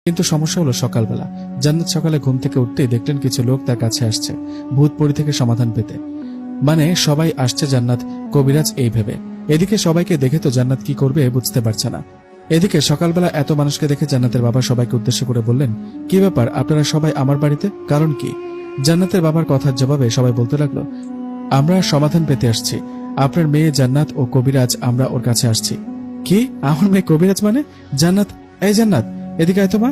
কিন্তু সমস্যা হলো সকালবেলা। জান্নাত সকালে ঘুম থেকে উঠতেই দেখলেন কিছু লোক তার কাছে আসছে ভূত পরি থেকে সমাধান পেতে। মানে সবাই আসছে জান্নাত কবিরাজ এই ভেবে। এদিকে সবাইকে দেখে তো জান্নাত কি করবে বুঝতে পারছে না। এদিকে সকালবেলা এত মানুষকে দেখে জান্নাতের বাবা সবাইকে উদ্দেশ্য করে বললেন, কি ব্যাপার আপনারা সবাই আমার বাড়িতে, কারণ কি? জান্নাতের বাবার কথার জবাবে সবাই বলতে লাগলো, আমরা সমাধান পেতে আসছি। আপনার মেয়ে জান্নাত ও কবিরাজ, আমরা ওর কাছে আসছি। কি? আমার মেয়ে কবিরাজ মানে? জান্নাত, এই জান্নাত এদিকে আয় তো মা,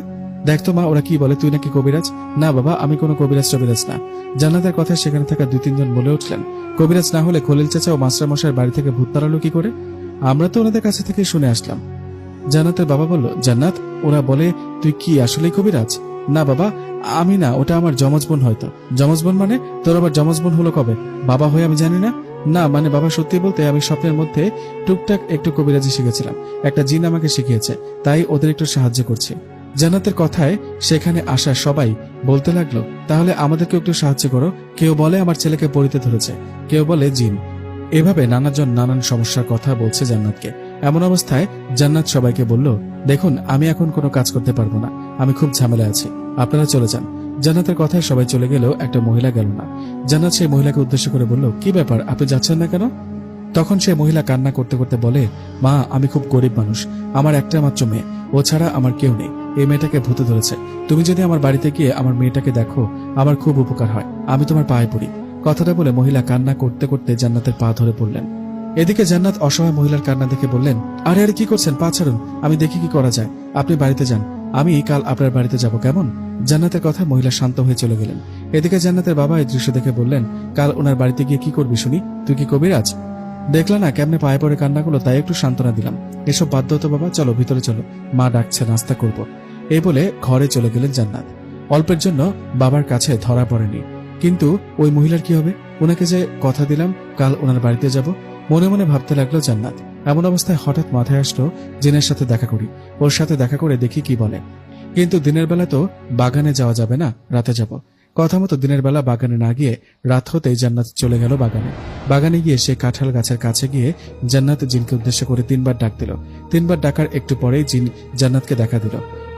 দেখ তো মা ওরা কি বলে, তুই নাকি কবিরাজ। না বাবা, আমি কোনো কবিরাজ টবিরাজ না। জান্নাতের কথা সেখানে থাকা 2-3 জন বলে উঠলেন, কবিরাজ না হলে খলিল চাচা ও মাস্টার মশাইয়ের বাড়ি থেকে ভূত তাড়ালো কি করে? আমরা তো ওনাদের কাছে থেকে শুনে আসলাম। জান্নাতের বাবা বলল, জান্নাত ওরা বলে তুই কি আসলেই কবিরাজ? না বাবা, আমি না, ওটা আমার যমজ বোন হয়তো। যমজ বোন মানে? তোর আবার যমজ বোন হলো কবে? বাবা হয়ে আমি জানি না। না মানে বাবা, সত্যি বলতে আমি স্বপ্নের মধ্যে টুকটাক একটু কবিরাজি শিখেছিলাম, একটা জিন আমাকে শিখিয়েছে, তাই ওদের একটু সাহায্য করছি। জান্নাতের কথায় সেখানে আসা সবাই বলতে লাগলো, তাহলে আমাদেরকে একটু সাহায্য করো। কেউ বলে আমার ছেলেকে পরিতে ধরেছে, কেউ বলে জিন। এভাবে নানাজন নানান সমস্যার কথা বলছে জান্নাতকে। এমন অবস্থায় জান্নাত সবাইকে বলল, দেখুন আমি এখন কোনো কাজ করতে পারবো না, আমি খুব ঝামেলা আছি, আপনারা চলে যান। জান্নাতের কথায় সবাই চলে গেলেও একটা মহিলা গেল না। জান্নাত সেই মহিলাকে উদ্দেশ্য করে বলল, কি ব্যাপার, আপনি যাচ্ছেন না কেন? তখন সে মহিলা কান্না করতে করতে বলে, মা আমি খুব গরিব মানুষ, আমার একটা মাত্র মেয়ে, ও ছাড়া আমার কেউ নেই। এই মেয়েটাকে ভূতে ধরেছে, তুমি যদি আমার বাড়িতে গিয়ে আমার মেয়েটাকে দেখো আমার খুব উপকার হয়, আমি তোমার পায়ে পড়ি। কথাটা বলে মহিলা কান্না করতে করতে জান্নাতের পা ধরে পড়লেন। এদিকে জান্নাত অসহায় মহিলার কান্না দেখে বললেন, আরে আরে কি করছেন, পা ছাড়ুন, আমি দেখি কি করা যায়, আপনি বাড়িতে যান, আমি কাল আপনার বাড়িতে যাব, কেমন? জান্নাতের কথা মহিলা শান্ত হয়ে চলে গেলেন। এদিকে জান্নাতের বাবা এই দৃশ্য দেখে বললেন, কাল ওনার বাড়িতে গিয়ে কি করবি শুনি, তুই কি কবিরাজ? দেখলা না কেমনে পায়ে পড়ে কান্না করলো, তাই একটু সান্ত্বনা দিলাম। এসব বাধ্য হতো বাবা, চলো ভিতরে চলো, মা ডাকছে, নাস্তা করব। এই বলে ঘরে চলে গেলেন জান্নাত। অল্পের জন্য বাবার কাছে ধরা পড়েনি, কিন্তু ওই মহিলার কি হবে? ওনাকে যে কথা দিলাম কাল ওনার বাড়িতে যাব, মনে মনে ভাবতে লাগলো জান্নাত। এমন অবস্থায় হঠাৎ মাথায় আসলো জিনের সাথে দেখা করি, ওর সাথে দেখা করে দেখি কি বলে। কিন্তু দিনের বেলা তো বাগানে যাওয়া যাবে না, রাতে যাব। কথা মতো দিনের বেলা বাগানে না গিয়ে রাত হতেই জান্নাত চলে গেল বাগানে। বাগানে গিয়ে সে কাঁঠাল গাছের কাছে গিয়ে জান্নাত জিনকে উদ্দেশ্য করে 3বার ডাক দিল। 3বার ডাকার একটু পরেই জিন জান্নাতকে দেখা দিল।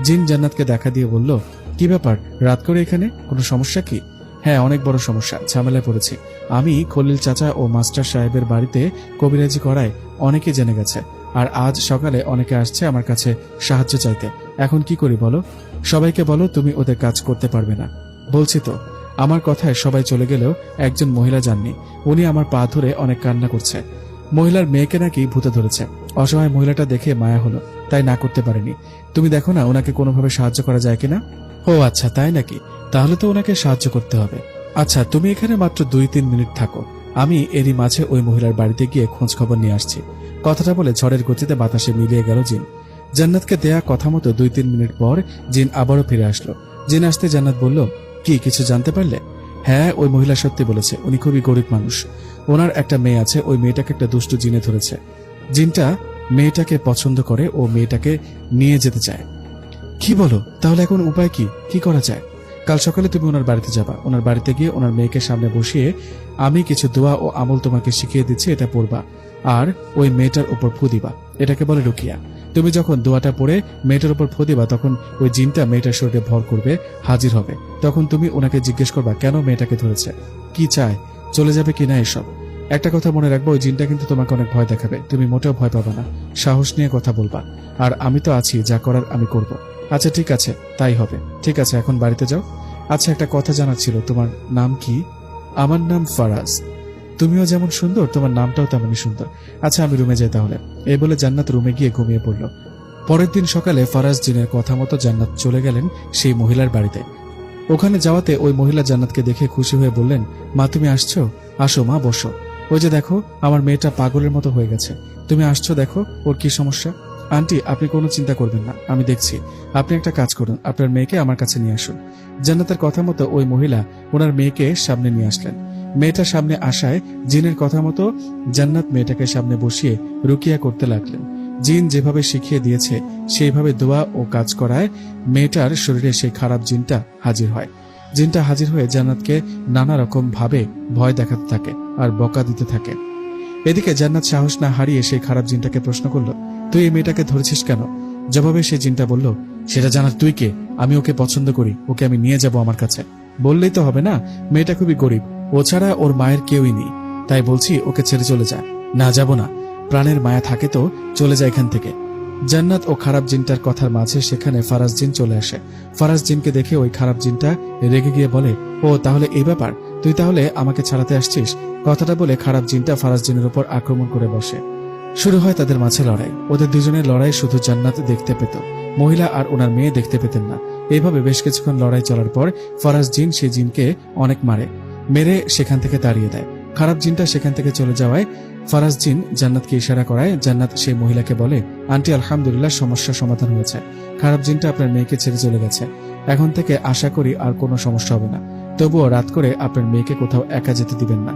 জিন জান্নাতকে দেখা দিয়ে বলল, কি ব্যাপার, রাত করে এখানে, কোনো সমস্যা কি? হ্যাঁ অনেক বড় সমস্যা, ঝামেলায় পড়েছি। আমি খলিল চাচা ও মাস্টার সাহেবের বাড়িতে কবিরাজি করায় অনেকে জেনে গেছে, আর আজ সকালে অনেকে আসছে আমার কাছে সাহায্য চাইতে। এখন কি করি বলো? সবাইকে বলো তুমি ওদের কাজ করতে পারবে না। বলছি তো। আমার কথায় সবাই চলে গেলেও একজন মহিলা যাননি। উনি আমার পা ধরে অনেক কান্না করছে। মহিলার মেয়েকে নাকি ভূতে ধরেছে। অসহায় মহিলাটা দেখে মায়া হলো, তাই না করতে পারেনি। তুমি দেখো না ওনাকে কোনোভাবে সাহায্য করা যায় কিনা। ও আচ্ছা তাই নাকি, তাহলে তো ওনাকে সাহায্য করতে হবে। আচ্ছা তুমি এখানে মাত্র 2-3 মিনিট থাকো, আমি এরই মাঝে ওই মহিলার বাড়িতে গিয়ে খোঁজ খবর নিয়ে আসছি। কথাটা বলে ঝড়ের গতিতে বাতাসে মিলিয়ে গেল জিন। জান্নাতকে দেয়া কথা মতো 2-3 মিনিট পর জিন আবারও ফিরে আসলো। জিন আসতে জান্নাত বলল, কি কিছু জানতে পারলে? হ্যাঁ ওই মহিলা সত্যি বলেছে, উনি খুবই গরিব মানুষ, ওনার একটা মেয়ে আছে, ওই মেয়েটাকে একটা দুষ্টু জিনে ধরেছে। জিনটা মেয়েটাকে পছন্দ করে ও মেয়েটাকে নিয়ে যেতে চায়। কি বলো, তাহলে এখন উপায় কি, কি করা যায়? কাল সকালে তুমি ওনার বাড়িতে যাবা, ওনার বাড়িতে গিয়ে ওনার মেয়েকে সামনে বসিয়ে আমি কিছু দোয়া ও আমল তোমাকে শিখিয়ে দিচ্ছি, এটা পড়বা আর ওই মেয়েটার উপর ফু দিবা, এটাকে বলে রুকিয়া। তুমি যখন দোয়াটা পড়ে মেয়েটার উপর ফু দিবা, তখন ওই জিনটা মেয়েটার শরীরে ভর করবে, হাজির হবে। তখন তুমি ওনাকে জিজ্ঞেস করবা কেন মেয়েটাকে ধরেছে, কি চায়, চলে যাবে কিনা এসব। একটা কথা মনে রাখবো, ওই জিনটা কিন্তু তোমাকে অনেক ভয় দেখাবে, তুমি মোটেও ভয় পাবা না, সাহস নিয়ে কথা বলবা, আর আমি তো আছি, যা করার আমি করব। আচ্ছা ঠিক আছে, তাই হবে। ঠিক আছে এখন বাড়িতে যাও। আচ্ছা একটা কথা জানার ছিল, তোমার নাম কি? আমার নাম ফারাজ। তুমিও যেমন সুন্দর, তোমার নামটাও তেমনই সুন্দর। আচ্ছা আমি রুমে যাই তাহলে। এই বলে জান্নাত রুমে গিয়ে ঘুমিয়ে পড়ল। পরের দিন সকালে ফারাজ জিনের কথা মতো জান্নাত চলে গেলেন সেই মহিলার বাড়িতে। ওখানে যাওয়াতে ওই মহিলা জান্নাতকে দেখে খুশি হয়ে বললেন, মা তুমি আসছো, আসো মা বসো। ওই যে দেখো আমার মেয়েটা পাগলের মতো হয়ে গেছে, তুমি আসছো, দেখো ওর কি সমস্যা। আন্টি আপনি কোনো চিন্তা করবেন না, আমি দেখছি। আপনি একটা কাজ করুন, আপনার মেয়েকে আমার কাছে নিয়ে আসুন। জান্নাতের কথা মতো ওই মহিলা ওনার মেয়েকে সামনে নিয়ে আসলেন। মেয়েটা সামনে আসায় জিনের কথা মতো জান্নাত মেয়েটাকে সামনে বসিয়ে রুকিয়া করতে লাগলেন। জিন যেভাবে শিখিয়ে দিয়েছে সেইভাবে দোয়া ও কাজ করায় মেয়েটার শরীরে সেই খারাপ জিনটা হাজির হয়। জিনটা হাজির হয়ে জান্নাতকে নানা রকম ভাবে ভয় দেখাতে থাকে আর বকা দিতে থাকে। এদিকে জান্নাত সাহস না হারিয়ে সেই খারাপ জিনটাকে প্রশ্ন করল, তুই এই মেয়েটাকে ধরেছিস কেন? জবাবে সে জিনটা বলল, সেটা জানার তুই কে? আমি ওকে পছন্দ করি, ওকে আমি নিয়ে যাব আমার কাছে। বললেই তো হবে না, মেয়েটা খুবই গরিব, ও ছাড়া ওর মায়ের কেউই নেই, তাই বলছি ওকে ছেড়ে চলে যা। না, যাব না, প্রাণের মায়া থাকে তো চলে যায় এখান থেকে। জান্নাত ও খারাপ জিনটার কথার মাঝে সেখানে ফারাজ জিন চলে আসে। ফারাজ জিনকে দেখে ওই খারাপ জিনটা রেগে গিয়ে বলে, ও তাহলে এই ব্যাপার, তুই তাহলে আমাকে ছাড়াতে আসছিস? কথাটা বলে খারাপ জিনটা ফারাজ জিনের উপর আক্রমণ করে বসে। শুরু হয় তাদের মাঝে লড়াই। ওদের দুজনের লড়াই শুধু জান্নাত দেখতে পেত, মহিলা আর ওনার মেয়ে দেখতে পেতেন না। এইভাবে বেশ কিছুক্ষণ লড়াই চলার পর ফারাজ জিন সেই জিনকে অনেক মেরে সেখান থেকে তাড়িয়ে দেয়। খারাপ জিনটা সেখান থেকে চলে যাওয়ায় ফারাজ জিন জান্নাতকে ইশারা করায়। জান্নাত সেই মহিলাকে বলে, আন্টি আলহামদুলিল্লাহ, সমস্যা সমাধান হয়েছে। খারাপ জিনটা আপনার মেয়েকে ছেড়ে চলে গেছে। এখন থেকে আশা করি আর কোনো সমস্যা হবে না। তবুও রাত করে আপনার মেয়েকে কোথাও একা যেতে দিবেন না।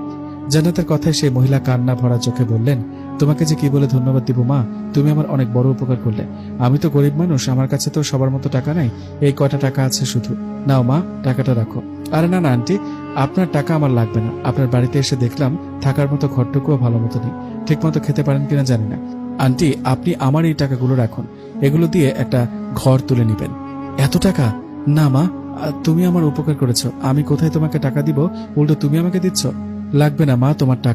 জান্নাতের কথায় সেই মহিলা কান্না ভরা চোখে বললেন, তোমাকে যে কি বলে ধন্যবাদ দিব মা, তুমি আমার অনেক বড় উপকার করলে। আমি তো গরিব মানুষ, আমার কাছে তো সবার মতো টাকা নাই, এই কয়টা টাকা আছে শুধু। নাও মা, টাকাটা রাখো। আরে না না আন্টি, আপনার টাকা আমার লাগবে না। আপনার বাড়িতে এসে দেখলাম থাকার মতো ঘরটুকুও ভালো মতো নেই, ঠিক মতো খেতে পারেন কিনা জানি না। আন্টি, আপনি আমার এই টাকাগুলো রাখুন, এগুলো দিয়ে একটা ঘর তুলে নিবেন। এত টাকা? না মা, তুমি আমার উপকার করেছো, আমি কোথায় তোমাকে টাকা দিব? উল্টো তুমি আমাকে দিচ্ছ। লাগবে না মা তোমার টাকা।